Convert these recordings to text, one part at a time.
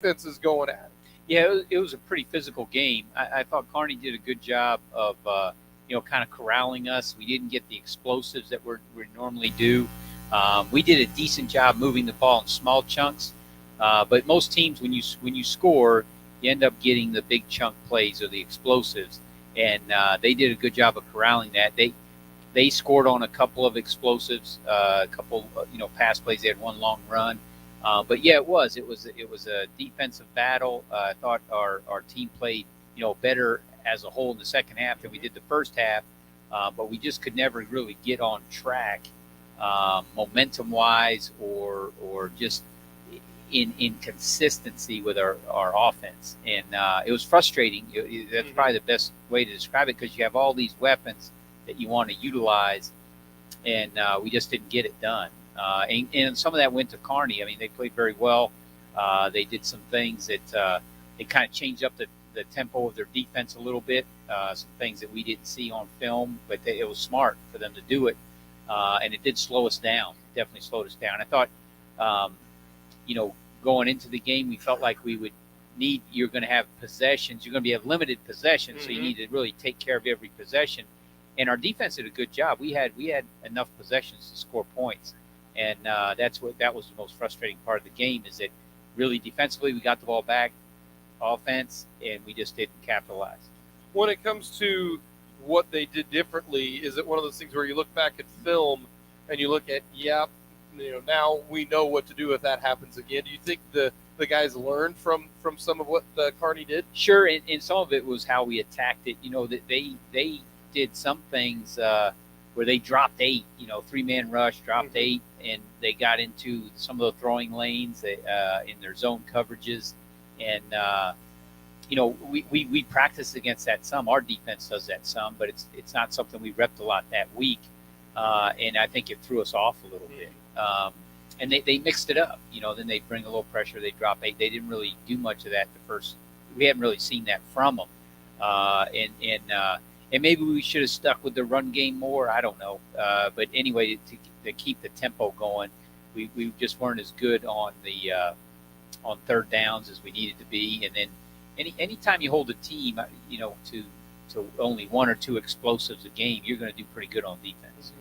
defenses going at it. Yeah, it was a pretty physical game. I thought Kearney did a good job of, kind of corralling us. We didn't get the explosives that we normally do. We did a decent job moving the ball in small chunks, but most teams, when you score, you end up getting the big chunk plays or the explosives, and they did a good job of corralling that. They scored on a couple of explosives, a couple pass plays. They had one long run. But yeah, it was a defensive battle. I thought our team played better as a whole in the second half than we did the first half, but we just could never really get on track, momentum wise or just in consistency with our offense, and it was frustrating. That's probably the best way to describe it, because you have all these weapons that you want to utilize, and we just didn't get it done. And some of that went to Kearney. I mean, they played very well. They did some things that they kind of changed up the tempo of their defense a little bit, some things that we didn't see on film, but it was smart for them to do it, and it did slow us down. It definitely slowed us down. I thought, going into the game, we felt like you're going to have possessions. You're going to have limited possessions, so you need to really take care of every possession. And our defense did a good job. We had enough possessions to score points. And that was the most frustrating part of the game, is that really defensively we got the ball back, offense, and we just didn't capitalize. When it comes to what they did differently, is it one of those things where you look back at film and you look at, now we know what to do if that happens again? Do you think the guys learned from some of what Kearney did? Sure, and some of it was how we attacked it. That they did some things where they dropped 8, 3-man rush, dropped 8, and they got into some of the throwing lanes in their zone coverages. And, we practiced against that some. Our defense does that some, but it's not something we repped a lot that week. And I think it threw us off a little bit. And they mixed it up. Then they bring a little pressure, they drop 8. They didn't really do much of that the first. We haven't really seen that from them. And maybe we should have stuck with the run game more. I don't know. But anyway, to keep the tempo going, we just weren't as good on third downs as we needed to be. And then anytime you hold a team, to only 1 or 2 explosives a game, you're going to do pretty good on defense.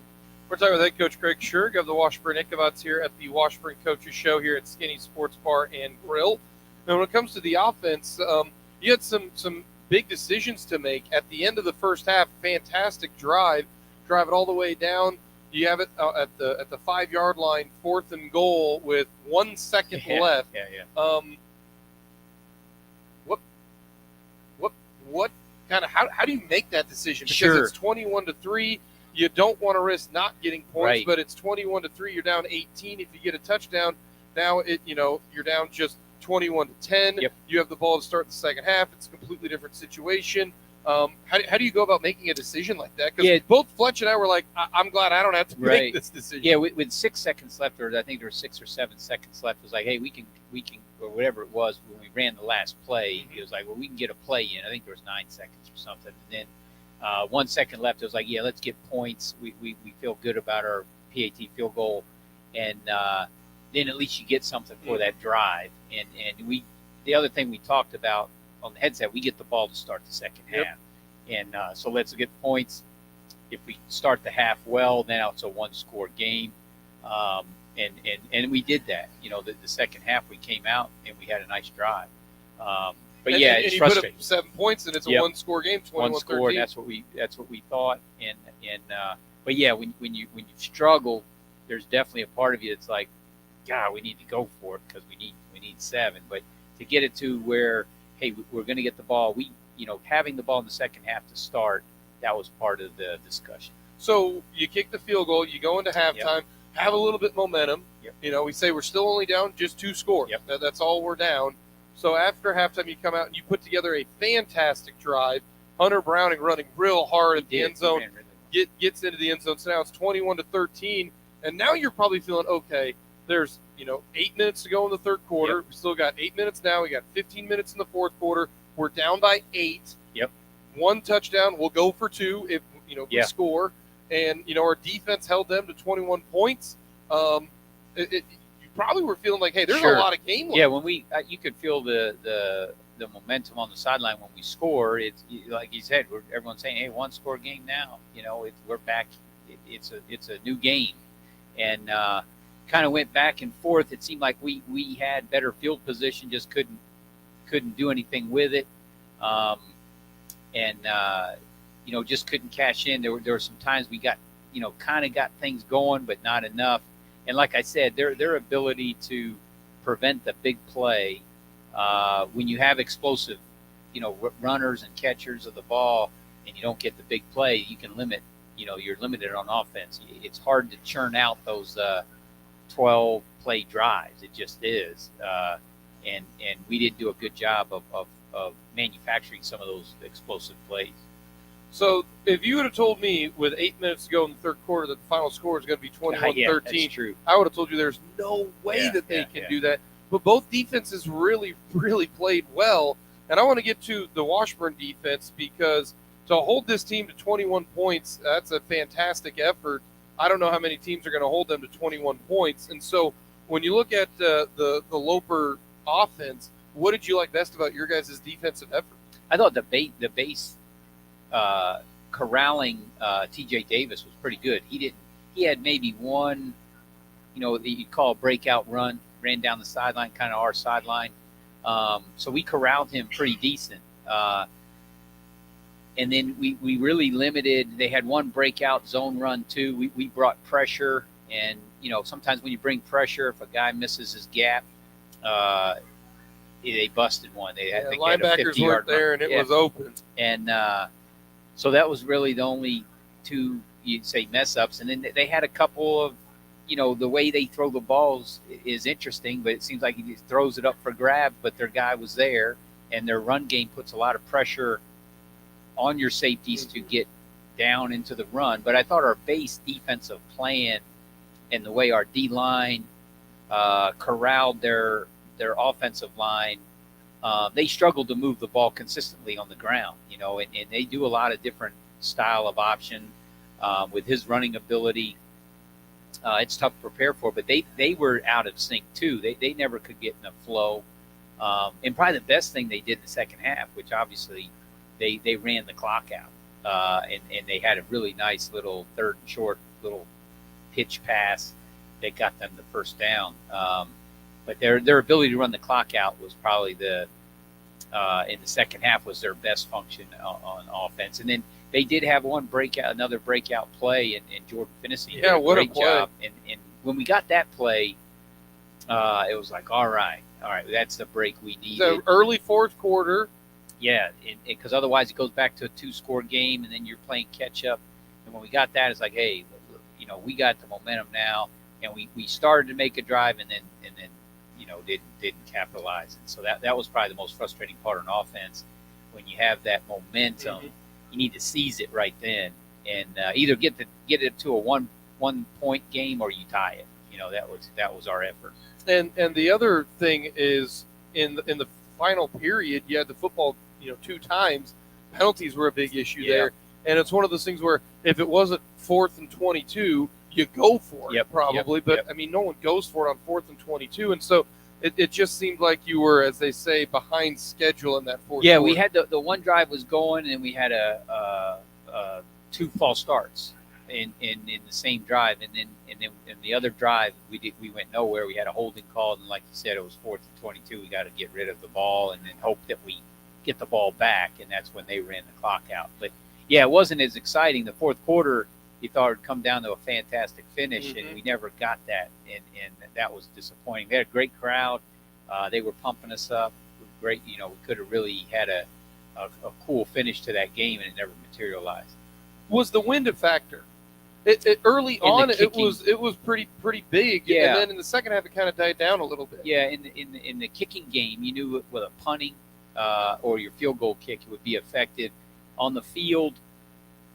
We're talking with head coach Craig Shurg of the Washburn Ichabod's here at the Washburn Coaches Show here at Skinny Sports Bar and Grill. Now, when it comes to the offense, you had some big decisions to make at the end of the first half. Fantastic drive it all the way down. You have it at the 5-yard line, 4th and goal with 1 second left. What kind of how do you make that decision? Because it's 21-3. You don't want to risk not getting points, but it's 21-3. You're down 18. If you get a touchdown, now you're down just 21-10. Yep. You have the ball to start the second half. It's a completely different situation. How do you go about making a decision like that? Because both Fletch and I were like, I'm glad I don't have to make this decision. Yeah, with 6 seconds left, or I think there were 6 or 7 seconds left, it was like, hey, we can, or whatever it was when we ran the last play. It was like, well, we can get a play in. I think there was 9 seconds or something. And then 1 second left, it was like, yeah, let's get points. We feel good about our PAT field goal, and then at least you get something for that drive. And the other thing we talked about on the headset, we get the ball to start the second half, and so let's get points. If we start the half well, now it's a 1-score game, and we did that. The second half we came out and we had a nice drive. But it's you frustrating. Put up 7 points and it's a 1-score game, 21-13. 1 score. That's what we thought. But yeah, when you struggle, there's definitely a part of you that's like, God, we need to go for it because we need 7. But to get it to where, hey, we're going to get the ball. Having the ball in the second half to start, that was part of the discussion. So you kick the field goal, you go into halftime, have a little bit momentum. We say we're still only down just 2 scores. That's all we're down. So after halftime, you come out and you put together a fantastic drive. Hunter Browning running real hard at the end zone, gets into the end zone. So now it's 21-13, and now you're probably feeling okay. There's 8 minutes to go in the third quarter. We still got 8 minutes now. We got 15 minutes in the fourth quarter. We're down by 8. 1 touchdown. We'll go for 2 if we score. And our defense held them to 21 points. You probably were feeling like, hey, there's Sure. a lot of game left. Yeah, when you could feel the momentum on the sideline when we score. It's like you said, everyone's saying, "Hey, 1-score game now." We're back. It's a new game, and kind of went back and forth. It seemed like we had better field position, just couldn't do anything with it, and just couldn't cash in. There were some times we got kind of got things going, but not enough. And like I said, their ability to prevent the big play when you have explosive, runners and catchers of the ball, and you don't get the big play, you can limit. You're limited on offense. It's hard to churn out those 12 play drives. It just is, and we didn't do a good job of manufacturing some of those explosive plays. So if you would have told me with 8 minutes to go in the third quarter that the final score is going to be 21-13, that's true. I would have told you there's no way that they can do that. But both defenses really, really played well. And I want to get to the Washburn defense because to hold this team to 21 points, that's a fantastic effort. I don't know how many teams are going to hold them to 21 points. And so when you look at the Loper offense, what did you like best about your guys' defensive effort? I thought the base corralling T.J. Davis was pretty good. He had maybe one, that you'd call a breakout run, ran down the sideline, kind of our sideline. So we corralled him pretty decent. And then we really limited. They had one breakout zone run too. We brought pressure, and sometimes when you bring pressure, if a guy misses his gap, they busted one. They had linebackers weren't there, and it was open. And so that was really the only two, you'd say, mess ups. And then they had a couple of, the way they throw the balls is interesting, but it seems like he just throws it up for grab, but their guy was there, and their run game puts a lot of pressure on your safeties to get down into the run. But I thought our base defensive plan and the way our D-line corralled their offensive line, they struggled to move the ball consistently on the ground, and they do a lot of different style of option with his running ability. It's tough to prepare for, but they were out of sync too. They never could get in a flow. And probably the best thing they did in the second half, which obviously they ran the clock out, and they had a really nice little third and short little pitch pass that got them the first down. But their ability to run the clock out was probably in the second half was their best function on offense. And then they did have another breakout play, and Jordan Finney did a great job. And when we got that play, it was like, all right, that's the break we needed. The early fourth quarter. Yeah, because otherwise it goes back to a 2-score game, and then you're playing catch up. And when we got that, it's like, hey, we got the momentum now, and we started to make a drive, and then didn't capitalize. And so that was probably the most frustrating part on offense. When you have that momentum, you need to seize it right then, and either get it to a one point game or you tie it. That was our effort. And the other thing is in the final period, you had the football 2 times. Penalties were a big issue there, and it's one of those things where if it wasn't 4th and 22, you go for it probably. But I mean, no one goes for it on 4th and 22, and so it just seemed like you were, as they say, behind schedule in that fourth. Yeah, quarter. we had the one drive was going, and we had a 2 false starts in the same drive, and then in the other drive we went nowhere. We had a holding call, and like you said, it was 4th and 22. We got to get rid of the ball and then hope that we get the ball back, and that's when they ran the clock out. But yeah, it wasn't as exciting. The fourth quarter, you thought it would come down to a fantastic finish, and we never got that, and that was disappointing. They had a great crowd. They were pumping us up. Great, we could have really had a cool finish to that game, and it never materialized. Was the wind a factor? Early on, it was pretty big, and then in the second half, it kind of died down a little bit. Yeah, in the kicking game, you knew with a punting or your field goal kick, it would be effective. On the field,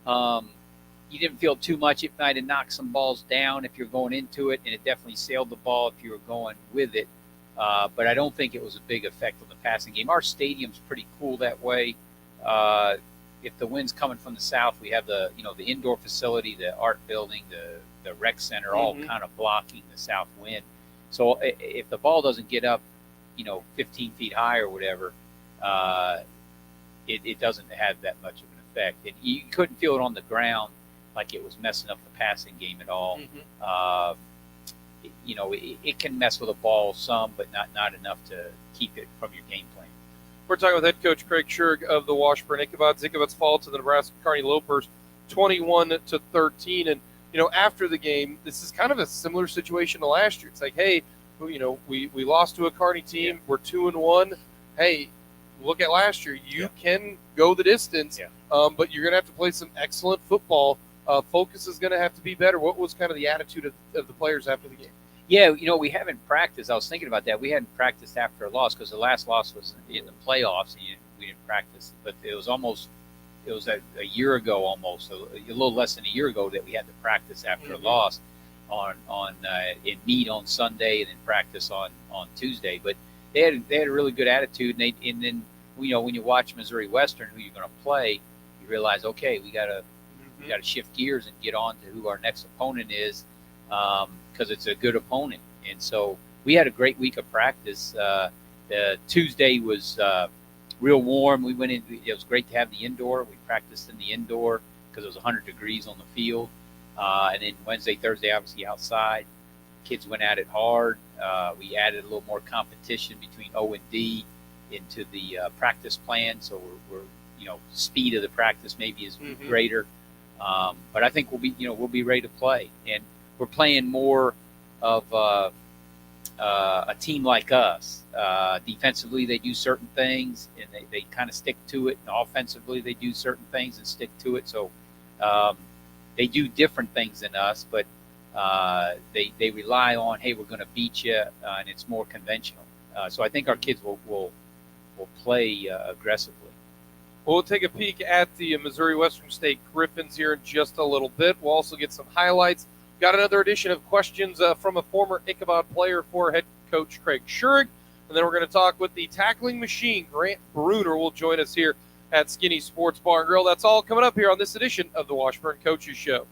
you didn't feel too much. It might have knocked some balls down if you're going into it, and it definitely sailed the ball if you were going with it. But I don't think it was a big effect on the passing game. Our stadium's pretty cool that way. If the wind's coming from the south, we have the indoor facility, the art building, the rec center, all kind of blocking the south wind. So if the ball doesn't get up, 15 feet high or whatever, it doesn't have that much of an effect. And you couldn't feel it on the ground like it was messing up the passing game at all. Mm-hmm. It can mess with a ball some, but not enough to keep it from your game plan. We're talking with head coach Craig Schurig of the Washburn Ichabods. Ichabods fall to the Nebraska Kearney Lopers 21-13. And, after the game, this is kind of a similar situation to last year. It's like, hey, we lost to a Kearney team. Yeah. We're 2-1. Hey, look at last year. You can go the distance, but you're going to have to play some excellent football. Focus is going to have to be better. What was kind of the attitude of the players after the game? Yeah, we haven't practiced. I was thinking about that. We hadn't practiced after a loss because the last loss was in the playoffs, and we didn't practice. But it was a year ago almost, a little less than a year ago that we had to practice after a loss in meet on Sunday and then practice on Tuesday. But they had a really good attitude, and then when you watch Missouri Western, who you're going to play, you realize, okay, we got to shift gears and get on to who our next opponent is. Because it's a good opponent. And so we had a great week of practice. Tuesday was real warm. We went in. It was great to have the indoor. We practiced in the indoor because it was 100 degrees on the field. And then Wednesday, Thursday, obviously outside. Kids went at it hard. We added a little more competition between O and D into the practice plan. So we're speed of the practice maybe is greater. But I think we'll be ready to play. And we're playing more of a team like us. Defensively, they do certain things, and they kind of stick to it. And offensively, they do certain things and stick to it. So they do different things than us, but they rely on, hey, we're going to beat you, and it's more conventional. So I think our kids will play aggressively. We'll take a peek at the Missouri Western State Griffins here in just a little bit. We'll also get some highlights. Got another edition of questions from a former Ichabod player for head coach Craig Schurig. And then we're going to talk with the tackling machine. Grant Bruner will join us here at Skinny Sports Bar and Grill. That's all coming up here on this edition of the Washburn Coaches Show.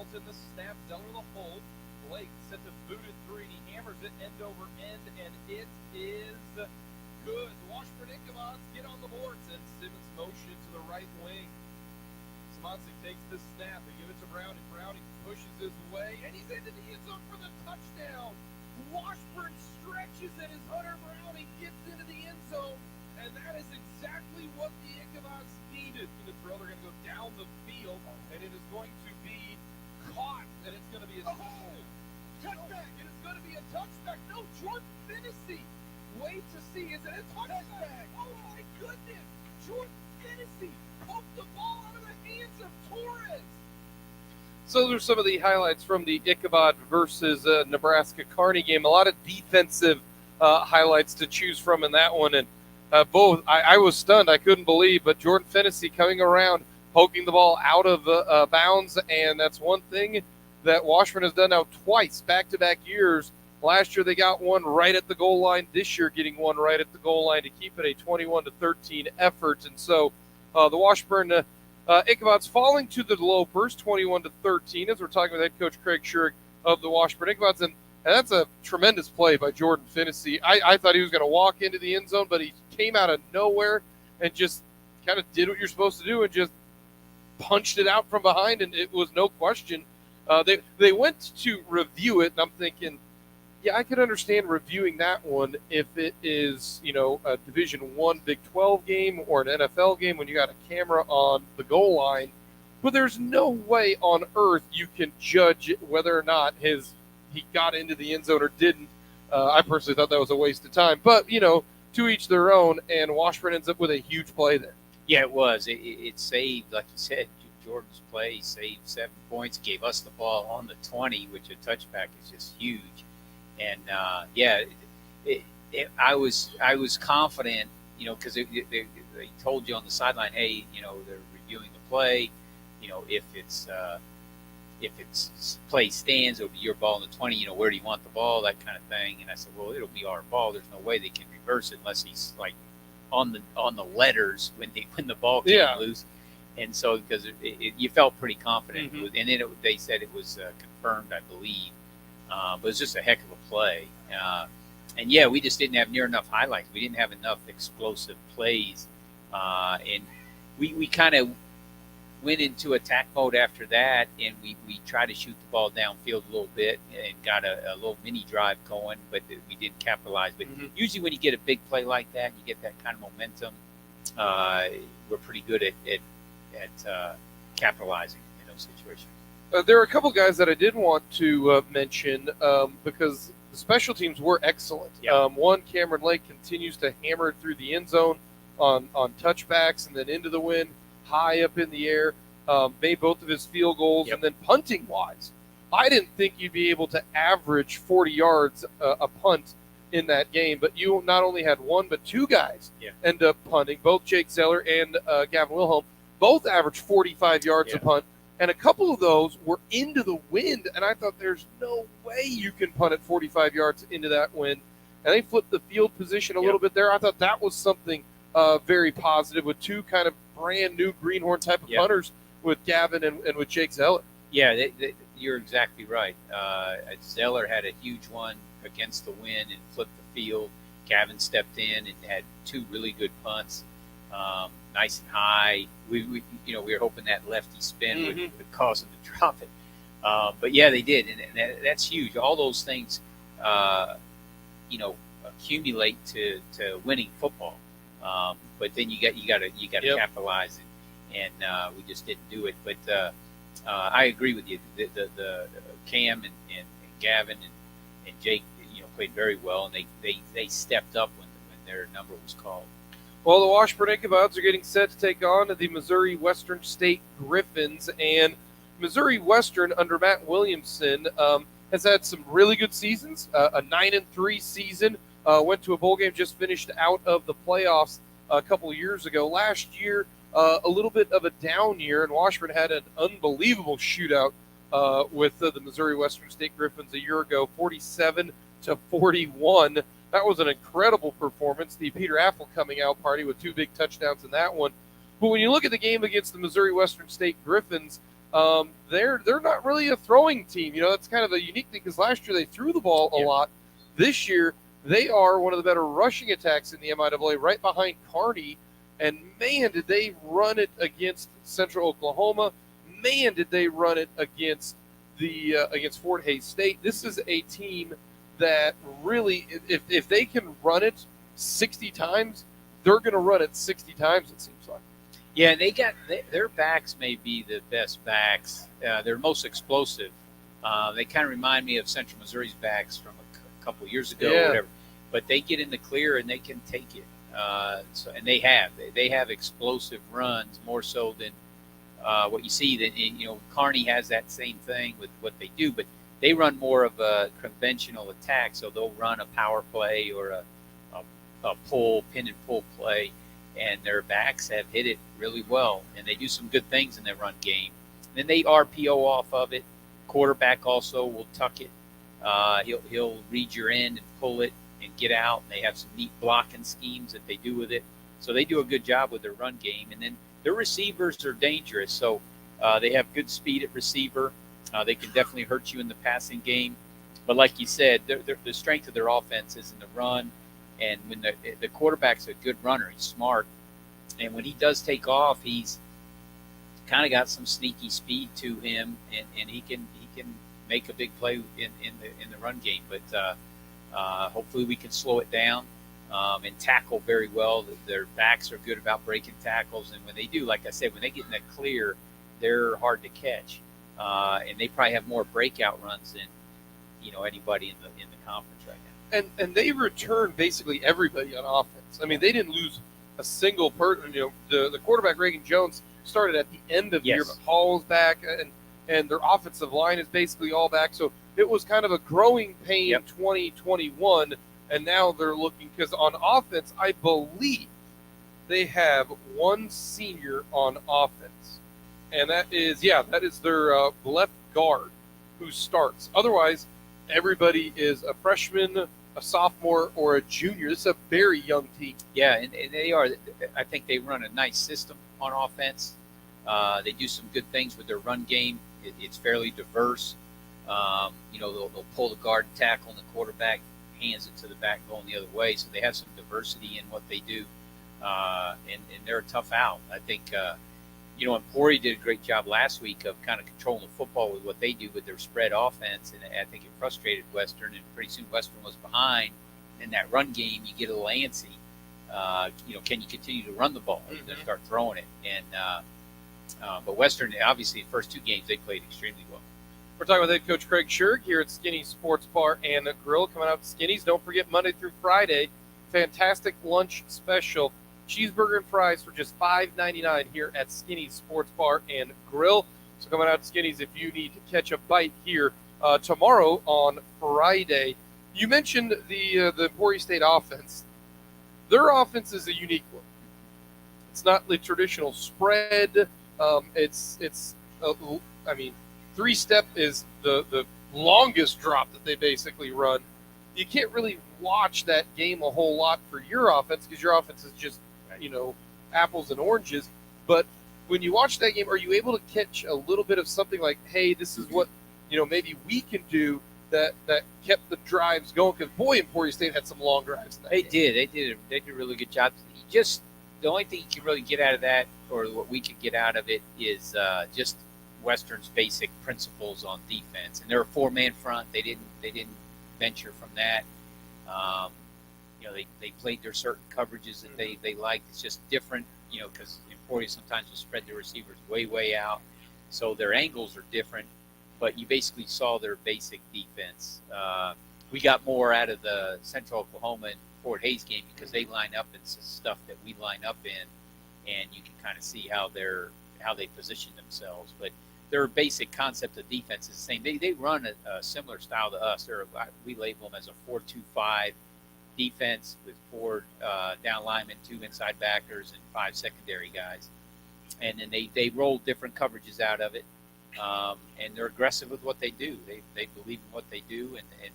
throws in the snap. Zeller the hold. Blake sets a booted three, and he hammers it end over end, and it is good. The Washburn Ichabods get on the board, and Simmons motion to the right wing. Simoncic takes the snap. They give it to Browning. Browning pushes his way, and he's into the end zone for the touchdown. Washburn stretches it as Hunter Browning gets into the end zone, and that is exactly what the Ichabods needed. The throw, they're going to go down the field, and it is going to be caught, and it's going to be a touchback. It is going to be a touchback. No, Jordan Finney. Wait to see. Is it a touchback? Oh, my goodness. Jordan Finney poked the ball out of the hands of Torres. So those are some of the highlights from the Ichabod versus Nebraska-Kearney game. A lot of defensive highlights to choose from in that one. And both, I was stunned. I couldn't believe. But Jordan Finney coming around, poking the ball out of bounds. And that's one thing that Washburn has done now twice, back-to-back years. Last year they got one right at the goal line. This year getting one right at the goal line to keep it a 21-13 effort. And so the Washburn Ichabods falling to the Lopers 21-13 as we're talking with head coach Craig Schurig of the Washburn Ichabods. And that's a tremendous play by Jordan Finney. I thought he was going to walk into the end zone, but he came out of nowhere and just kind of did what you're supposed to do and just punched it out from behind, and it was no question. They went to review it, and I'm thinking, yeah, I could understand reviewing that one if it is, a Division I Big 12 game or an NFL game when you got a camera on the goal line. But there's no way on earth you can judge whether or not he got into the end zone or didn't. I personally thought that was a waste of time. But, to each their own, and Washburn ends up with a huge play there. Yeah, it was. It saved, like you said, Jordan's play saved 7 points, gave us the ball on the 20, which a touchback is just huge. And I was confident, because they told you on the sideline, hey, they're reviewing the play. If it's play stands, it'll be your ball on the 20. Where do you want the ball? That kind of thing. And I said, well, it'll be our ball. There's no way they can reverse it unless he's like on the letters when the ball came loose. And so, because you felt pretty confident, Mm-hmm. And then they said it was confirmed, I believe. But it's just a heck of a play. And we just didn't have near enough highlights. We didn't have enough explosive plays. And we kind of went into attack mode after that, and we tried to shoot the ball downfield a little bit and got a little mini drive going, but we didn't capitalize. But usually when you get a big play like that, you get that kind of momentum, we're pretty good at capitalizing in those situations. There are a couple guys that I did want to mention because the special teams were excellent. Yep. One, Cameron Lake continues to hammer it through the end zone on touchbacks and then into the wind, high up in the air, made both of his field goals. Yep. And then punting-wise, I didn't think you'd be able to average 40 yards a punt in that game, but you not only had one, but two guys end up punting, both Jake Zeller and Gavin Wilhelm, both averaged 45 yards a punt. And a couple of those were into the wind, and I thought there's no way you can punt at 45 yards into that wind. And they flipped the field position a little bit there. I thought that was something very positive with two kind of brand new greenhorn type of punters with Gavin and with Jake Zeller. Yeah, you're exactly right. Zeller had a huge one against the wind and flipped the field. Gavin stepped in and had two really good punts. Nice and high. We were hoping that lefty spin would cause them to drop it. But they did, and that's huge. All those things, accumulate to winning football. But then you got to capitalize it, and we just didn't do it. But I agree with you. The Cam and Gavin and Jake, played very well, and they stepped up when their number was called. Well, the Washburn Ichabods are getting set to take on the Missouri Western State Griffins, and Missouri Western under Matt Williamson has had some really good seasons. A 9-3 season, went to a bowl game, just finished out of the playoffs a couple of years ago. Last year, a little bit of a down year, and Washburn had an unbelievable shootout with the Missouri Western State Griffins a year ago, 47-41. That was an incredible performance. The Peter Apple coming out party with two big touchdowns in that one. But when you look at the game against the Missouri Western State Griffins, they're not really a throwing team. That's kind of a unique thing because last year they threw the ball a lot. This year they are one of the better rushing attacks in the MIAA, right behind Kearney. And man, did they run it against Central Oklahoma? Man, did they run it against against Fort Hays State? This is a team that really, if they can run it 60 times, they're going to run it 60 times. It seems like. Yeah, their backs may be the best backs. They're most explosive. They kind of remind me of Central Missouri's backs from a couple of years ago, or whatever. But they get in the clear and they can take it. And they have explosive runs more so than what you see. That Kearney has that same thing with what they do, but they run more of a conventional attack. So they'll run a power play or a pin and pull play. And their backs have hit it really well, and they do some good things in their run game. Then they RPO off of it. Quarterback also will tuck it. He'll read your end and pull it and get out. And they have some neat blocking schemes that they do with it. So they do a good job with their run game. And then their receivers are dangerous. So they have good speed at receiver. They can definitely hurt you in the passing game. But like you said, the strength of their offense is in the run. And when the quarterback's a good runner, he's smart. And when he does take off, he's kind of got some sneaky speed to him, and he can make a big play in the run game. But hopefully we can slow it down and tackle very well. Their backs are good about breaking tackles, and when they do, like I said, when they get in that clear, they're hard to catch, and they probably have more breakout runs than anybody in the conference right now. And they returned basically everybody on offense. I mean, they didn't lose a single person. The quarterback, Reagan Jones, started at the end of the year, but Hall's back, and their offensive line is basically all back. So it was kind of a growing pain 2021, and now they're looking, because on offense, I believe they have one senior on offense, and that is their left guard who starts. Otherwise, everybody is a freshman, a sophomore, or a junior. This is a very young team. Yeah, and they are. I think they run a nice system on offense. They do some good things with their run game. It's fairly diverse. They'll pull the guard and tackle, and the quarterback hands it to the back going the other way. So they have some diversity in what they do, and they're a tough out. I think Prairie did a great job last week of kind of controlling the football with what they do with their spread offense, and I think it frustrated Western, and pretty soon Western was behind. In that run game, you get a little antsy. Can you continue to run the ball? You're going to start throwing it. But Western, obviously, the first two games, they played extremely well. We're talking with head coach Craig Shurg here at Skinny's Sports Bar and Grill. Coming out to Skinny's. Don't forget, Monday through Friday, fantastic lunch special. Cheeseburger and fries for just $5.99 here at Skinny's Sports Bar and Grill. So coming out to Skinny's if you need to catch a bite here tomorrow on Friday. You mentioned the Prairie State offense. Their offense is a unique one. It's not the traditional spread. Three-step is the longest drop that they basically run. You can't really watch that game a whole lot for your offense because your offense is just apples and oranges. But when you watch that game, are you able to catch a little bit of something like, hey, this is what maybe we can do that kept the drives going? Because boy, Prairie State had some long drives in that game. They did a really good job. Just the only thing you can really get out of that, or what we could get out of it, is just Western's basic principles on defense. And they're a four-man front. They didn't venture from that. They played their certain coverages that they liked. It's just different, because Prairie sometimes will spread their receivers way out. So their angles are different, but you basically saw their basic defense. We got more out of the Central Oklahoma and Fort Hays game because they line up in stuff that we line up in, and you can kind of see how they position themselves. But their basic concept of defense is the same. They run a similar style to us. We label them as a 4-2-5 defense with 4 down linemen, 2 inside backers, and 5 secondary guys. And then they roll different coverages out of it, and they're aggressive with what they do. They believe in what they do, and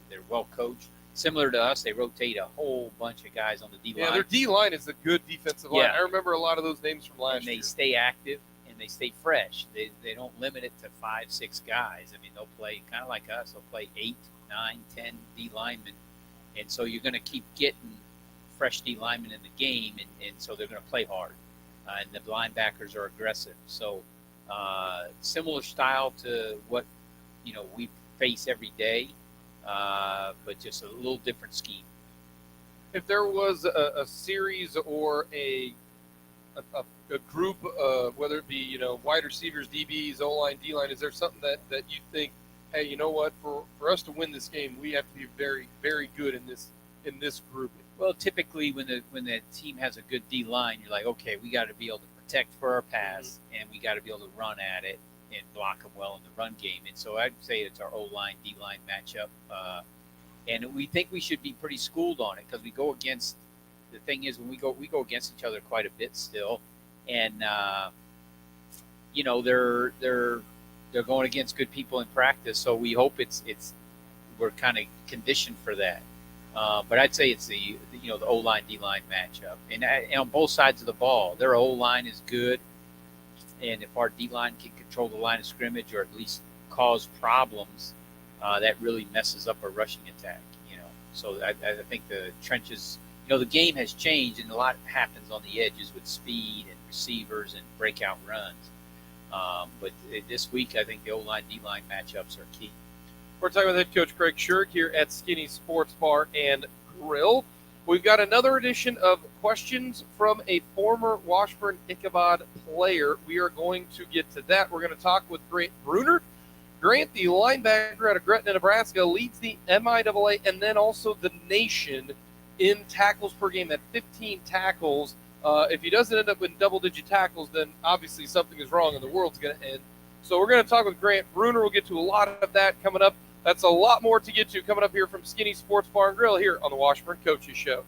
they're well coached. Similar to us, they rotate a whole bunch of guys on the D line. Yeah, their D line is a good defensive line. I remember a lot of those names from last year. And they stay active, and and they stay fresh. They don't limit it to 5, 6 guys. I mean, they'll play kind of like us. They'll play 8, 9, 10 D linemen, and so you're going to keep getting fresh D linemen in the game, and so they're going to play hard. And the linebackers are aggressive. So similar style to what we face every day, but just a little different scheme. If there was a series or a group, whether it be wide receivers, DBs, O line, D line, is there something that you think, hey, you know what, for us to win this game, we have to be very, very good in this grouping? Well, typically when the team has a good D line, you're like, okay, we got to be able to protect for our pass, and we got to be able to run at it and block them well in the run game. And so I'd say it's our O line D line matchup, and we think we should be pretty schooled on it because we go against. The thing is, when we go against each other quite a bit still, and they're going against good people in practice. So we hope we're kind of conditioned for that. But I'd say it's the O line D line matchup, and on both sides of the ball, their O line is good, and if our D line can control the line of scrimmage or at least cause problems, that really messes up our rushing attack. So I think the trenches. The game has changed, and a lot happens on the edges with speed and receivers and breakout runs. But this week, I think the O-line, D-line matchups are key. We're talking with head coach Craig Shirk here at Skinny Sports Bar and Grill. We've got another edition of questions from a former Washburn Ichabod player. We are going to get to that. We're going to talk with Grant Bruner. Grant, the linebacker out of Gretna, Nebraska, leads the MIAA and then also the nation in tackles per game at 15 tackles. If he doesn't end up with double-digit tackles, then obviously something is wrong and the world's going to end. So we're going to talk with Grant Bruner. We'll get to a lot of that coming up. That's a lot more to get to coming up here from Skinny Sports Bar and Grill here on the Washburn Coaches Show.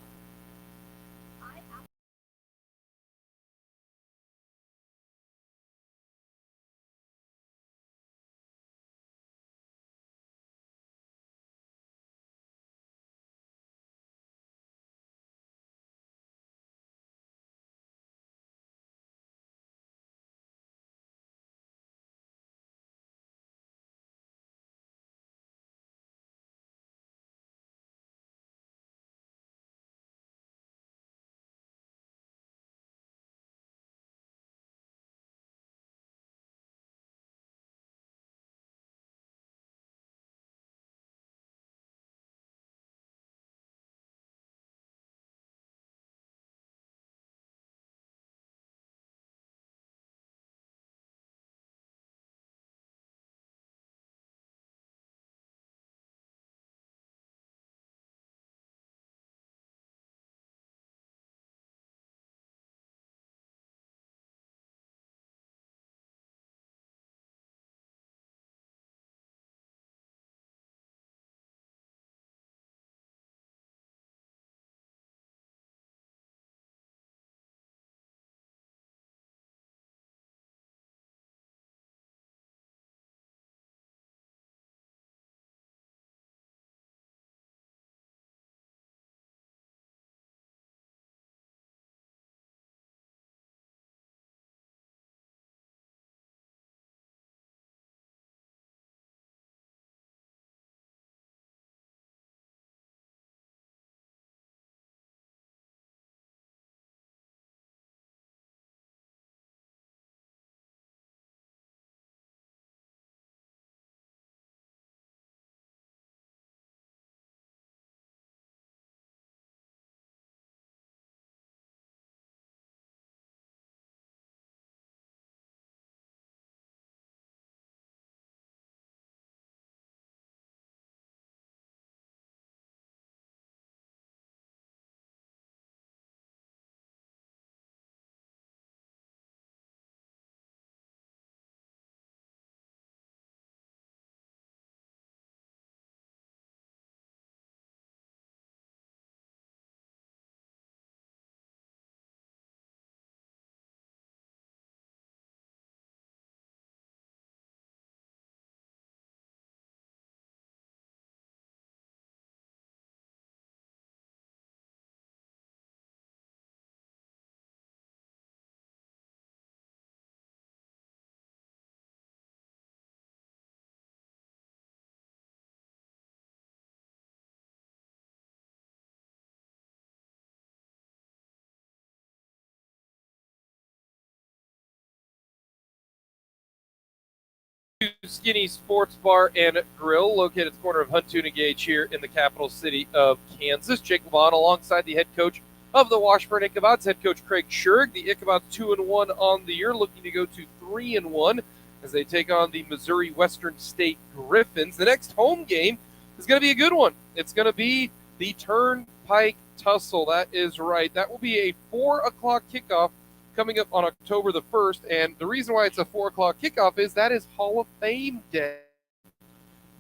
Skinny Sports Bar and Grill, located at the corner of Huntoon and Gage here in the capital city of Kansas. Jake Levante alongside the head coach of the Washburn Ichabod's, head coach Craig Schurig. The Ichabod's 2-1 on the year, looking to go to 3-1 as they take on the Missouri Western State Griffins. The next home game is going to be a good one. It's going to be the Turnpike Tussle. That is right. That will be a 4 o'clock kickoff coming up on October the 1st, and the reason why it's a 4 o'clock kickoff is that is Hall of Fame Day.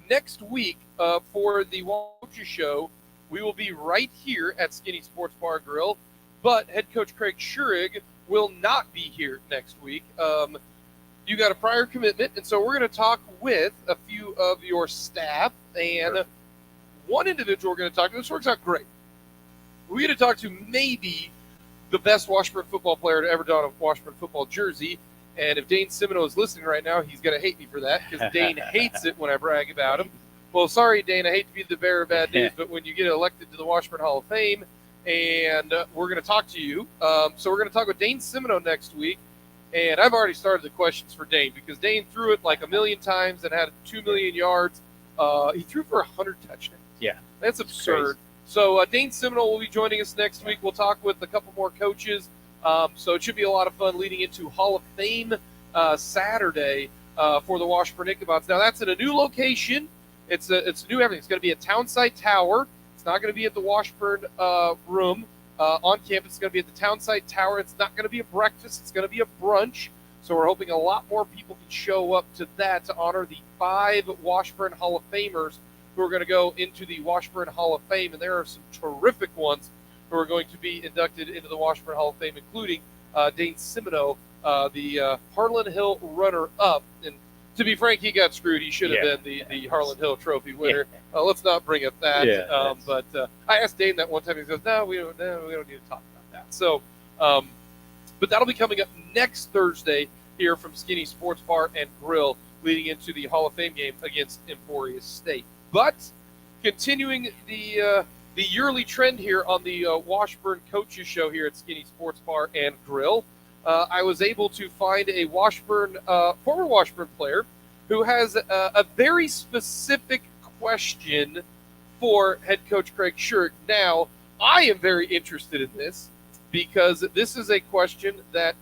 Next week, for the Coaches Show, we will be right here at Skinny Sports Bar Grill, but head coach Craig Schurig will not be here next week. You got a prior commitment, and so we're going to talk with a few of your staff, and one individual we're going to talk to. This works out great. We're going to talk to maybe the best Washburn football player to ever don a Washburn football jersey. And if Dane Seminole is listening right now, he's going to hate me for that because Dane hates it when I brag about him. Well, sorry, Dane, I hate to be the bearer of bad news, but when you get elected to the Washburn Hall of Fame, and we're going to talk to you. So we're going to talk with Dane Seminole next week. And I've already started the questions for Dane because Dane threw it like a million times and had 2 million yards. He threw for 100 touchdowns. Yeah. That's absurd. So Dane Seminole will be joining us next week. We'll talk with a couple more coaches. So it should be a lot of fun leading into Hall of Fame Saturday for the Washburn Ichabod's. Now, that's in a new location. It's new everything. It's going to be a Townsite Tower. It's not going to be at the Washburn room on campus. It's going to be at the Townsite Tower. It's not going to be a breakfast. It's going to be a brunch. So we're hoping a lot more people can show up to that to honor the 5 Washburn Hall of Famers who are going to go into the Washburn Hall of Fame, and there are some terrific ones who are going to be inducted into the Washburn Hall of Fame, including Dane Seminole, the Harlan Hill runner-up. And to be frank, he got screwed. He should have been the Harlan Hill Trophy winner. Let's not bring up that. But I asked Dane that one time. He goes, "No, we don't need to talk about that." So, but that'll be coming up next Thursday here from Skinny Sports Bar and Grill, leading into the Hall of Fame game against Emporia State. But continuing the yearly trend here on the Washburn Coaches Show here at Skinny Sports Bar and Grill, I was able to find a former Washburn player who has a very specific question for head coach Craig Schurig. Now, I am very interested in this because this is a question that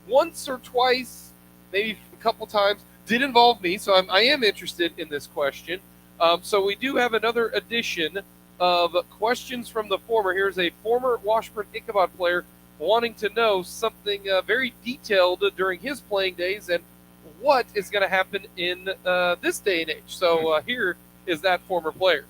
once or twice, maybe a couple times, did involve me, so I am interested in this question. So we do have another edition of questions from the former. Here's a former Washburn Ichabod player wanting to know something very detailed during his playing days and what is going to happen in this day and age. So here is that former player.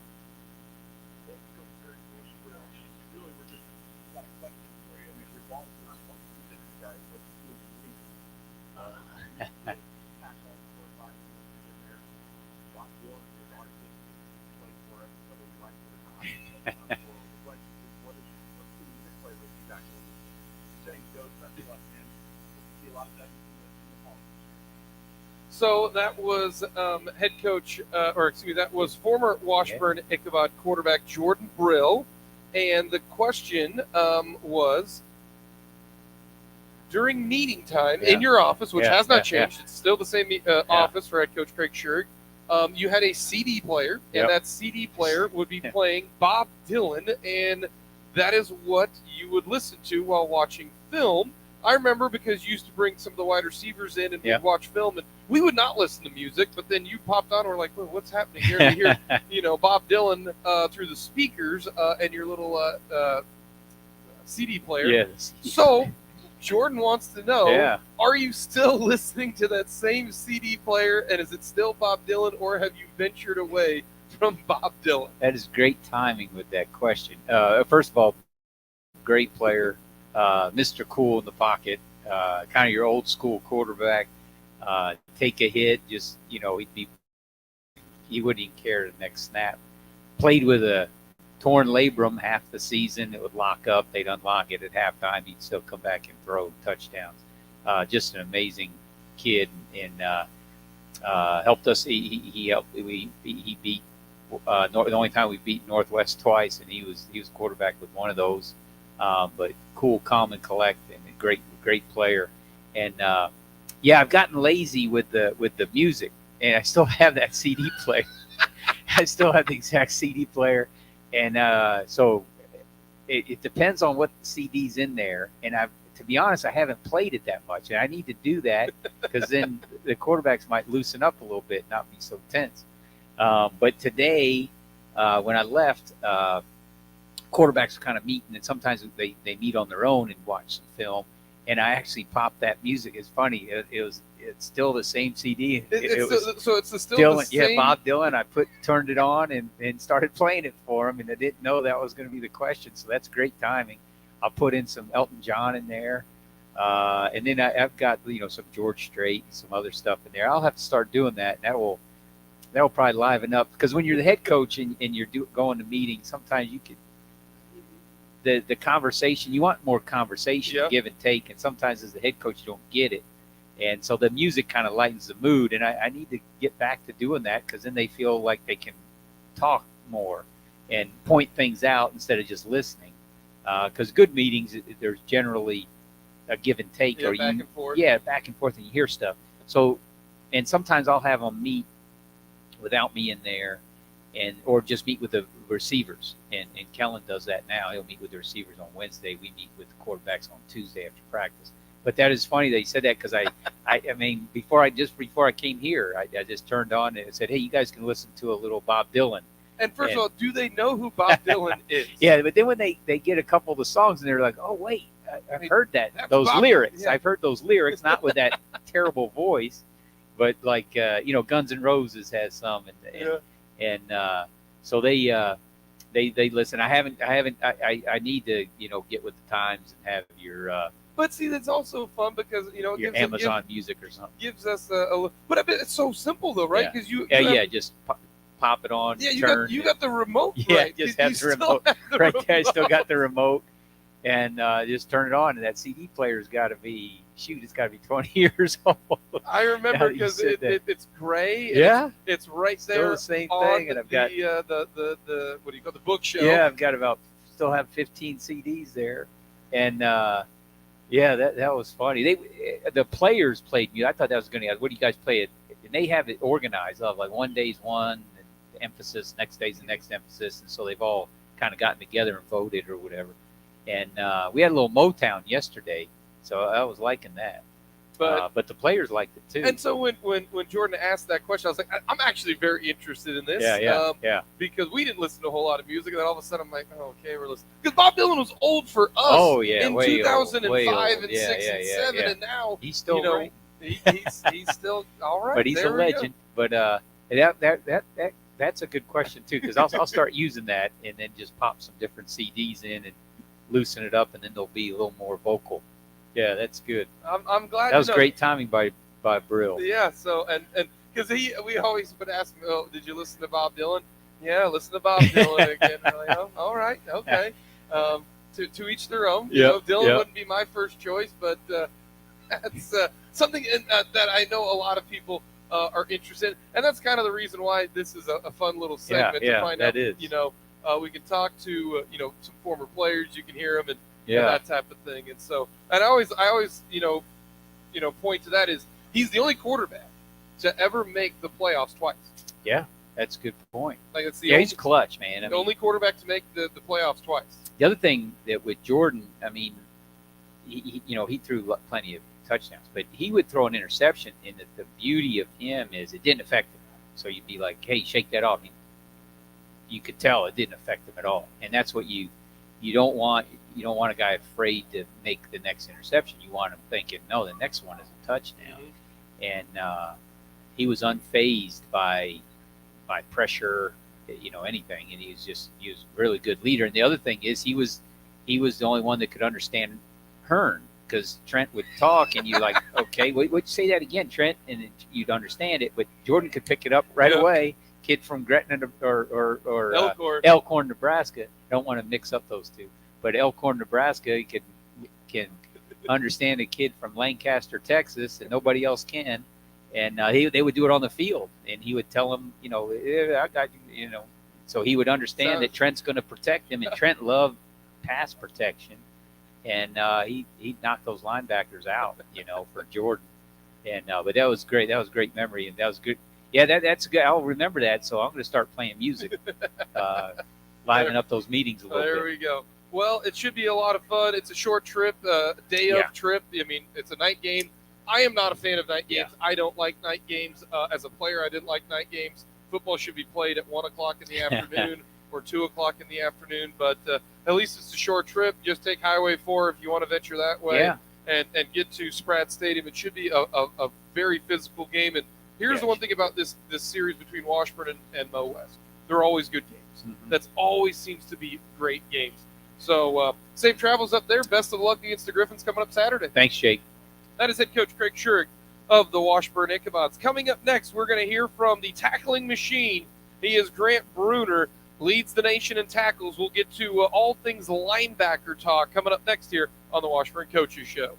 So that was head coach, that was former Washburn Ichabod quarterback Jordan Brill. And the question was, during meeting time in your office, which has not changed, it's still the same office for head coach Craig Schurig, you had a CD player, and that CD player would be playing Bob Dylan, and that is what you would listen to while watching film. I remember because you used to bring some of the wide receivers in and we'd watch film, and we would not listen to music, but then you popped on and we're like, well, what's happening here? And you hear Bob Dylan through the speakers and your little CD player. Yes. So Jordan wants to know, are you still listening to that same CD player, and is it still Bob Dylan, or have you ventured away from Bob Dylan? That is great timing with that question. First of all, great player. Mr. Cool in the pocket, kind of your old school quarterback. Take a hit, just he wouldn't even care the next snap. Played with a torn labrum half the season. It would lock up. They'd unlock it at halftime. He'd still come back and throw touchdowns. Just an amazing kid, and helped us. He helped. He beat the only time we beat Northwest twice, and he was quarterback with one of those. But cool, calm, and collect, and a great player. And Yeah, I've gotten lazy with the music, and I still have that CD player. I still have the exact CD player, and so it depends on what the CD's in there. And to be honest, I haven't played it that much, and I need to do that because then the quarterbacks might loosen up a little bit, not be so tense. But today, when I left, quarterbacks kind of meet, and sometimes they meet on their own and watch some film. And I actually popped that music. It's funny. It's still the same CD. So it's still Dylan, the same. Yeah, Bob Dylan. I turned it on and started playing it for him, and I didn't know that was going to be the question. So that's great timing. I'll put in some Elton John in there, and then I've got some George Strait and some other stuff in there. I'll have to start doing that, and that will probably liven up, because when you're the head coach and you're going to meetings, sometimes you can. The conversation, you want more conversation, give and take, and sometimes as the head coach you don't get it, and so the music kind of lightens the mood, and I need to get back to doing that, because then they feel like they can talk more and point things out instead of just listening, because good meetings, there's generally a give and take, or back and forth. Back and forth, and you hear stuff. So, and sometimes I'll have them meet without me in there, or just meet with the receivers, and Kellen does that now. He'll meet with the receivers on Wednesday. We meet with the quarterbacks on Tuesday after practice. But that is funny that he said that, because I mean, before I came here, I just turned on and said, hey, you guys can listen to a little Bob Dylan. And first of all, do they know who Bob Dylan is? Yeah, but then when they get a couple of the songs and they're like, oh wait, I've heard those lyrics. Yeah. I've heard those lyrics, not with that terrible voice, but like Guns N' Roses has some, so they listen. I need to get with the times and have your. But see, that's also fun, because it your gives Amazon Music or something. Gives us a. But I bet it's so simple though, right? Because just pop it on. Yeah, you got the remote. Yeah, right? just have the remote right there. I still got the remote, and just turn it on. And that CD player's got to be it's got to be 20 years old. I remember, because it's gray. Yeah, it's right still there. The same thing, and I've got the what do you call the bookshelf? Yeah, I've got still have 15 CDs there, and that was funny. The players played music. I thought that was going to. What do you guys play it? And they have it organized of like one day's one and emphasis, next day's the next emphasis, and so they've all kind of gotten together and voted or whatever. And we had a little Motown yesterday, so I was liking that. But the players liked it too. And so when Jordan asked that question, I was like, I'm actually very interested in this. Yeah. Because we didn't listen to a whole lot of music, and then all of a sudden I'm like, oh, okay, we're listening. Because Bob Dylan was old for us. Oh yeah, in way 2005 old. and 6 and 7, and now he's still great. He's still all right. But he's a legend. But that's a good question too, because I'll start using that and then just pop some different CDs in and loosen it up, and then they'll be a little more vocal. Yeah, that's good. I'm glad. That was great timing by Brill. Yeah. So and because we always would ask him, oh, did you listen to Bob Dylan? Yeah, listen to Bob Dylan again. Like, oh, all right, okay. To each their own. Dylan wouldn't be my first choice, but that's something that I know a lot of people are interested in, and that's kind of the reason why this is a fun little segment to find out. Is. We can talk to some former players. You can hear them and that type of thing. And so, and I always point to that is he's the only quarterback to ever make the playoffs twice. Yeah, that's a good point. Like it's he's clutch, man. The only quarterback to make the playoffs twice. The other thing that with Jordan, I mean, he threw plenty of touchdowns, but he would throw an interception, and the beauty of him is it didn't affect him. So you'd be like, hey, shake that off. You could tell it didn't affect him at all, and that's what you don't want. You don't want a guy afraid to make the next interception. You want him thinking, no, the next one is a touchdown. And he was unfazed by pressure, anything. And he was a really good leader. And the other thing is he was the only one that could understand Hearn, because Trent would talk and you're like, okay, wait, say that again, Trent, and you'd understand it. But Jordan could pick it up right away. Kid from Gretna or Elkhorn, Nebraska. I don't want to mix up those two. But Elkhorn, Nebraska, can understand a kid from Lancaster, Texas, and nobody else can. And they would do it on the field, and he would tell them, I got you, So he would understand that Trent's going to protect him, and Trent loved pass protection, and he knocked those linebackers out, for Jordan. And but that was great. That was a great memory, and that was good. Yeah, that's good. I'll remember that. So I'm going to start playing music, liven up those meetings a little bit. There we go. Well, it should be a lot of fun. It's a short trip, day of trip. I mean, it's a night game. I am not a fan of night games. I don't like night games. As a player, I didn't like night games. Football should be played at 1 o'clock in the afternoon or 2 o'clock in the afternoon. But at least it's a short trip. Just take Highway 4 if you want to venture that way and get to Spratt Stadium. It should be a very physical game. And here's the one thing about this series between Washburn and Mo West. They're always good games. Mm-hmm. That's always seems to be great games. So safe travels up there. Best of luck against the Griffins coming up Saturday. Thanks, Jake. That is head coach Craig Schurig of the Washburn Ichabods. Coming up next, we're going to hear from the tackling machine. He is Grant Bruner, leads the nation in tackles. We'll get to all things linebacker talk coming up next here on the Washburn Coaches Show.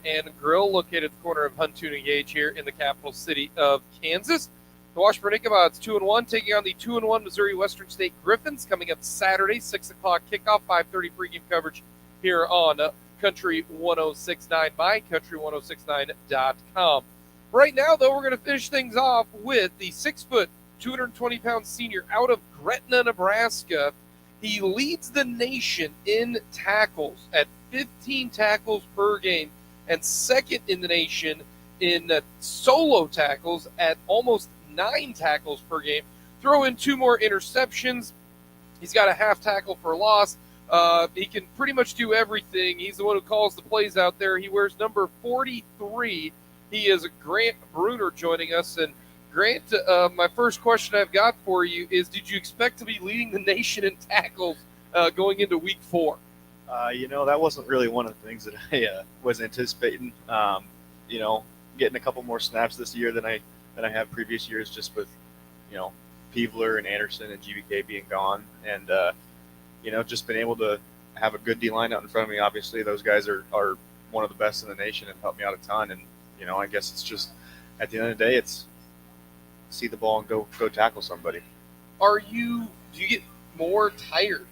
And Grill located at the corner of Huntoon and Gage here in the capital city of Kansas. The Washburn Ichabod's 2-1 taking on the 2-1 Missouri Western State Griffins coming up Saturday, 6 o'clock kickoff, 5:30 pregame coverage here on Country 106.9 by country1069.com. Right now, though, we're going to finish things off with the 6-foot, 220-pound senior out of Gretna, Nebraska. He leads the nation in tackles at 15 tackles per game and second in the nation in solo tackles at almost 9 tackles per game. Throw in 2 more interceptions. He's got a half tackle for loss. He can pretty much do everything. He's the one who calls the plays out there. He wears number 43. He is Grant Bruner joining us. And Grant, my first question I've got for you is, did you expect to be leading the nation in tackles going into week 4? That wasn't really one of the things that I was anticipating. Getting a couple more snaps this year than I have previous years, just with Peevler and Anderson and GBK being gone, and just been able to have a good D line out in front of me. Obviously, those guys are one of the best in the nation and helped me out a ton. And I guess it's just at the end of the day, it's see the ball and go tackle somebody. Do you get more tired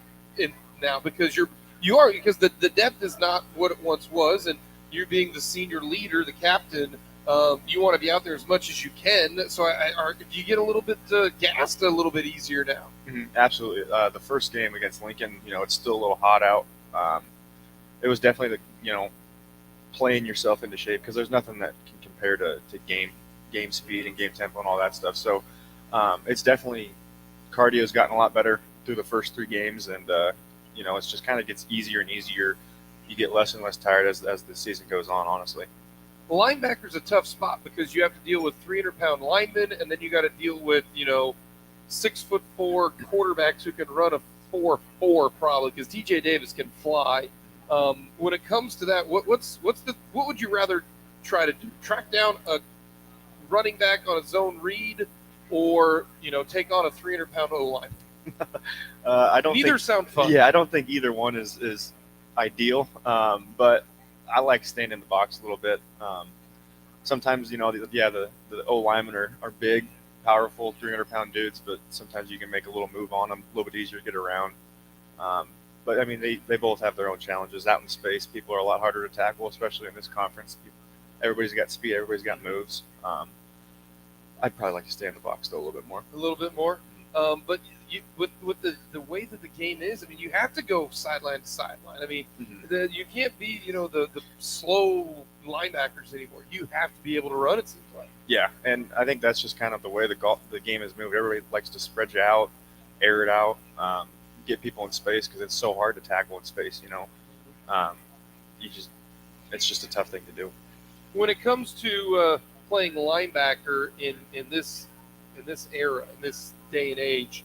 now because because the depth is not what it once was, and you being the senior leader, the captain, you want to be out there as much as you can. So do you get a little bit gassed a little bit easier now? Mm-hmm. Absolutely. The first game against Lincoln, it's still a little hot out. It was definitely playing yourself into shape, because there's nothing that can compare to game speed and game tempo and all that stuff. So it's definitely, cardio's gotten a lot better through the first 3 games, and it's just kind of gets easier and easier. You get less and less tired as the season goes on, honestly. The linebacker's a tough spot because you have to deal with 300-pound linemen, and then you got to deal with 6'4" quarterbacks who can run a 4.4 probably, because TJ Davis can fly. When it comes to that, what would you rather try to do? Track down a running back on a zone read, or take on a 300-pound O line? Neither sound fun. Yeah, I don't think either one is ideal. But I like staying in the box a little bit. Sometimes the O linemen are big, powerful, 300-pound dudes, but sometimes you can make a little move on them, a little bit easier to get around. But I mean, they both have their own challenges. Out in space, people are a lot harder to tackle, especially in this conference. Everybody's got speed, everybody's got moves. I'd probably like to stay in the box though a little bit more. A little bit more. But with the way that the game is, I mean, you have to go sideline to sideline. I mean, Mm-hmm. you can't be the slow linebackers anymore. You have to be able to run, it seems like. Yeah, and I think that's just kind of the way the game has moved. Everybody likes to spread you out, air it out, get people in space, because it's so hard to tackle in space. It's just a tough thing to do. When it comes to playing linebacker in this era, in this day and age,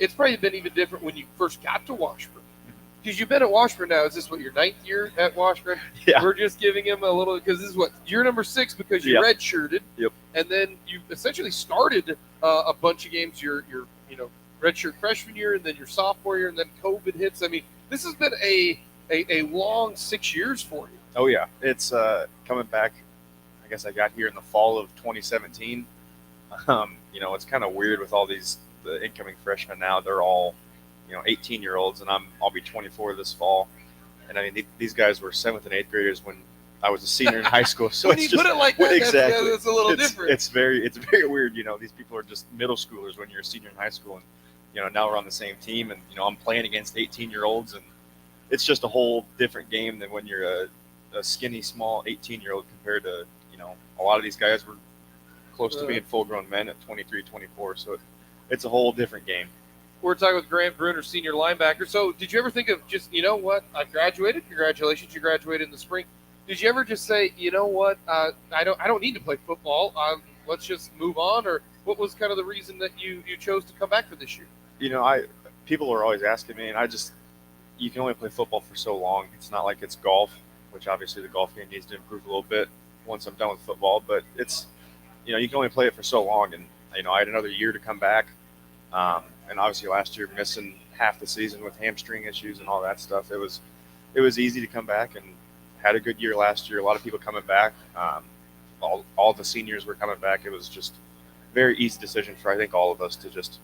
it's probably been even different when you first got to Washburn. Because you've been at Washburn now. Is this your 9th year at Washburn? Yeah. We're just giving him a little, because this is you're number 6 because you redshirted. Yep. And then you essentially started a bunch of games your redshirt freshman year, and then your sophomore year, and then COVID hits. I mean, this has been a long 6 years for you. Oh yeah, it's coming back. I guess I got here in the fall of 2017. It's kind of weird with all the incoming freshmen now. They're all 18-year-olds, and I'll be 24 this fall. And I mean, these guys were 7th and 8th graders when I was a senior in high school. So when you put it like that, exactly, that's a little different. It's very weird. These people are just middle schoolers when you're a senior in high school, and now we're on the same team, and I'm playing against 18-year-olds, and it's just a whole different game than when you're a skinny, small 18-year-old compared to a lot of these guys were close to being full-grown men at 23, 24. So it's a whole different game. We're talking with Grant Bruner, senior linebacker. So did you ever think of just, I graduated. Congratulations, you graduated in the spring. Did you ever just say, I don't need to play football. Let's just move on? Or what was kind of the reason that you chose to come back for this year? People are always asking me, and you can only play football for so long. It's not like it's golf, which obviously the golf game needs to improve a little bit once I'm done with football. But it's, you can only play it for so long. And, I had another year to come back. And obviously last year missing half the season with hamstring issues and all that stuff, it was easy to come back, and had a good year last year. A lot of people coming back. All the seniors were coming back. It was just a very easy decision for, I think, all of us to just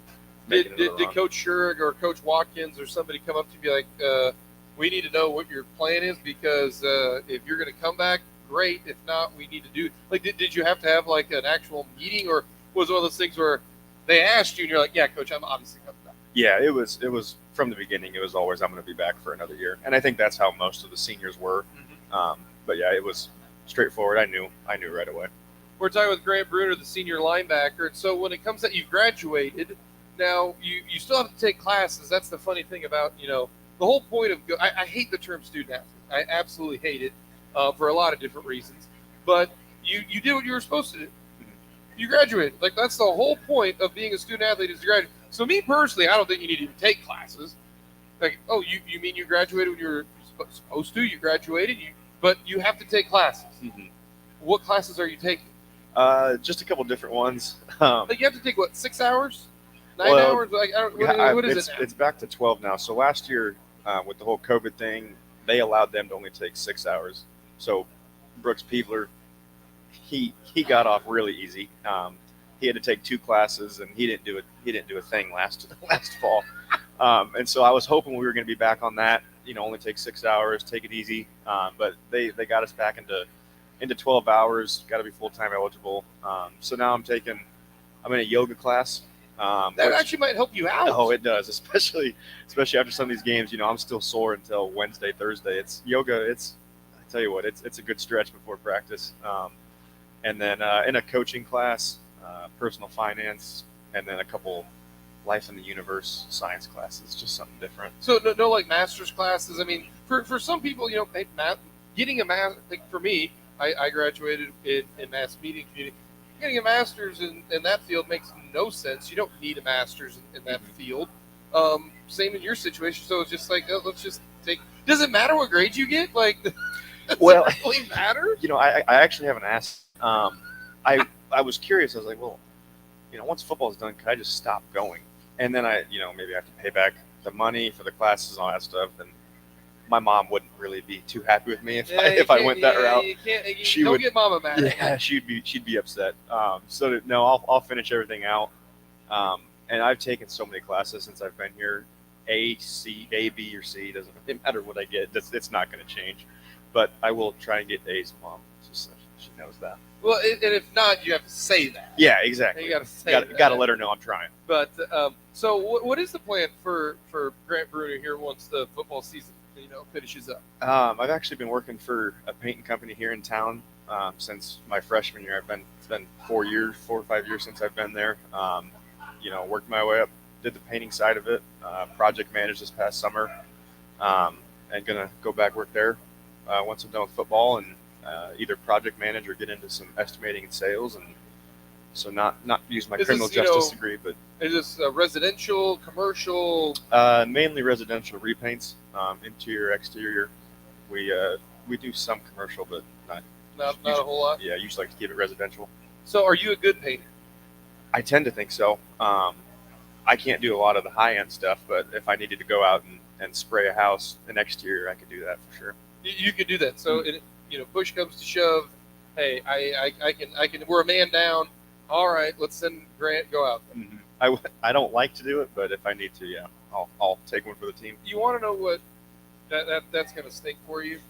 make it. Did Coach Schurig or Coach Watkins or somebody come up to you and be like, we need to know what your plan is, because if you're going to come back, great. If not, we need to do did you have to have an actual meeting, or was it one of those things where they asked you and you're like, yeah, Coach, I'm obviously coming back? Yeah, it was from the beginning. It was always, I'm going to be back for another year, and I think that's how most of the seniors were. Mm-hmm. But yeah, it was straightforward. I knew right away. We're talking with Grant Bruner, the senior linebacker. And so when it comes to you've graduated, now you still have to take classes. That's the funny thing about the whole point of I hate the term student athlete. I absolutely hate it for a lot of different reasons. But you did what you were supposed to do. you graduated. Like, that's the whole point of being a student athlete, is to graduate. So me personally, I don't think you need to even take classes. Like, oh, you mean you graduated when you were supposed to? You graduated, but you have to take classes. Mm-hmm. What classes are you taking? Just a couple different ones. Like, you have to take, what, 6 hours? 9 hours? Like, what is it now? It's back to 12 now. So last year, with the whole COVID thing, they allowed them to only take 6 hours. So Brooks Peevler, he got off really easy. He had to take 2 classes, and he didn't do it. He didn't do a thing last fall. And so I was hoping we were going to be back on that. Only take 6 hours, take it easy. But they got us back into 12 hours. Got to be full-time eligible. So now I'm in a yoga class. That actually might help you out. Oh, it does, especially after some of these games. I'm still sore until Wednesday, Thursday. It's yoga. I tell you what, it's a good stretch before practice. And then in a coaching class, personal finance, and then a couple life in the universe science classes, just something different. So no like master's classes. I mean, for some people, getting a master. Like for me, I graduated in mass media community. Getting a master's in that field makes no sense. You don't need a master's in that field. Same in your situation. So it's just like, let's just take. Does it matter what grades you get? Like, does it really matter? I actually haven't asked. I was curious. I was like, well, once football is done, could I just stop going? And then maybe I have to pay back the money for the classes and all that stuff. And my mom wouldn't really be too happy with me if I went that route. She don't get mama mad. Yeah, she'd be upset. I'll finish everything out. And I've taken so many classes since I've been here. A, B, or C, doesn't really matter what I get. It's not going to change. But I will try and get A's, Mom. Just so she knows that. Well, and if not, you have to say that. Yeah, exactly. You got to say that. Got to let her know I'm trying. But so, what is the plan for Grant Bruner here once the football season finishes up? I've actually been working for a painting company here in town since my freshman year. It's been 4 or 5 years since I've been there. Worked my way up, did the painting side of it, project managed this past summer, and gonna go back work there once I'm done with football, and either project manage or get into some estimating and sales, and so not use my criminal justice degree. But is this residential, commercial? Mainly residential repaints, interior, exterior. We do some commercial, but not a whole lot. Yeah, I usually like to keep it residential. So, are you a good painter? I tend to think so. I can't do a lot of the high-end stuff, but if I needed to go out and spray a house, an exterior, I could do that for sure. You could do that. So, push comes to shove. Hey, I can. We're a man down. All right, let's send Grant go out there. Mm-hmm. I don't like to do it, but if I need to, yeah, I'll take one for the team. You want to know what that's going to stink for you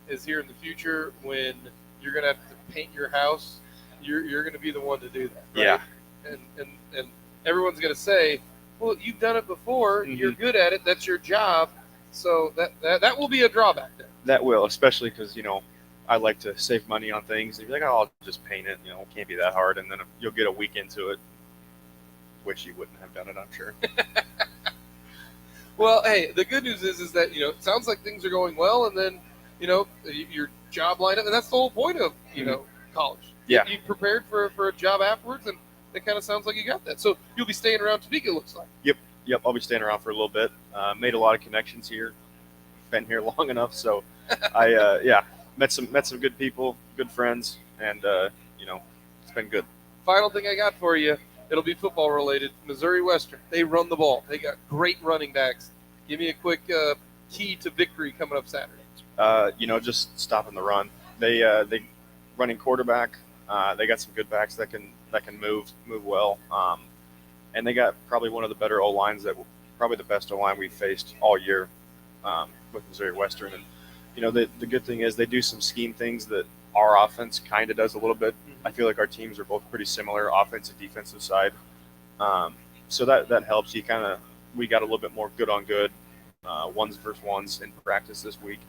is here in the future when you're going to have to paint your house. You're going to be the one to do that. Right? Yeah. And everyone's going to say, well, you've done it before. Mm-hmm. You're good at it. That's your job. So that will be a drawback there. That will, especially because, I like to save money on things. And you're like, oh, I'll just paint it. It can't be that hard. And then you'll get a week into it, which you wouldn't have done it, I'm sure. Well, hey, the good news is that, it sounds like things are going well. And then, your job lineup. And that's the whole point of, college. Yeah. You prepared for a job afterwards, and it kind of sounds like you got that. So you'll be staying around Topeka, it looks like. Yep. I'll be staying around for a little bit. Made a lot of connections here. Been here long enough, so I met some good people, good friends, and it's been good. Final thing I got for you, it'll be football related. Missouri Western, they run the ball. They got great running backs. Give me a quick key to victory coming up Saturday. Just stopping the run. They running quarterback. They got some good backs that can move well. And they got probably one of the better O-lines, probably the best O-line we've faced all year with Missouri Western. And, the good thing is they do some scheme things that our offense kind of does a little bit. Mm-hmm. I feel like our teams are both pretty similar, offensive, defensive side. So that helps. We got a little bit more good on good, ones versus ones in practice this week.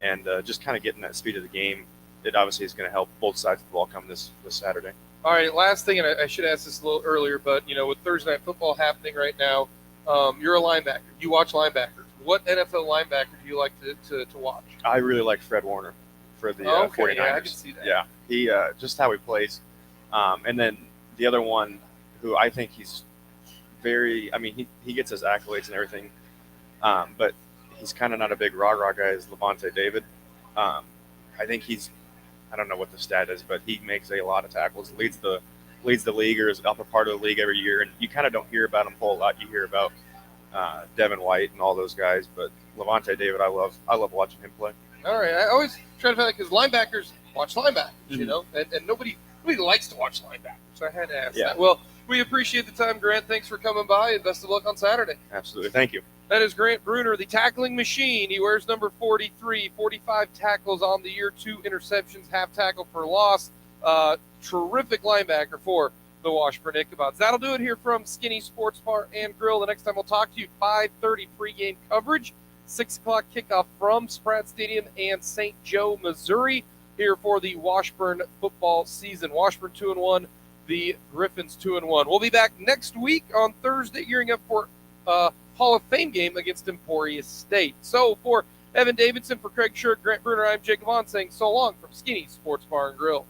And just kind of getting that speed of the game, it obviously is going to help both sides of the ball come this Saturday. All right, last thing, and I should ask this a little earlier, but, with Thursday Night Football happening right now, you're a linebacker. You watch linebackers. What NFL linebacker do you like to watch? I really like Fred Warner for the 49ers. Yeah, I can see that. Yeah, he just how he plays. And then the other one who I think he's very, I mean, he gets his accolades and everything, but he's kind of not a big rah-rah guy, is Levante David. I think I don't know what the stat is, but he makes a lot of tackles, leads the league or is upper part of the league every year, and you kind of don't hear about him a whole lot. You hear about Devin White and all those guys, but Levante David, I love watching him play. All right, I always try to find that because linebackers watch linebackers, you know, and nobody likes to watch linebackers, so I had to ask that. Well, we appreciate the time, Grant. Thanks for coming by, and best of luck on Saturday. Absolutely. Thank you. That is Grant Bruner, the tackling machine. He wears number 43, 45 tackles on the year, 2 interceptions, half tackle for loss. Terrific linebacker for the Washburn Ichabods. That'll do it here from Skinny Sports Bar and Grill. The next time we'll talk to you, 5:30 pregame coverage, 6 o'clock kickoff from Spratt Stadium and St. Joe, Missouri, here for the Washburn football season. Washburn 2-1, the Griffins 2-1. We'll be back next week on Thursday, gearing up for Hall of Fame game against Emporia State. So for Evan Davidson, for Craig Shirk, Grant Bruner, I'm Jacob Vaughn saying so long from Skinny Sports Bar and Grill.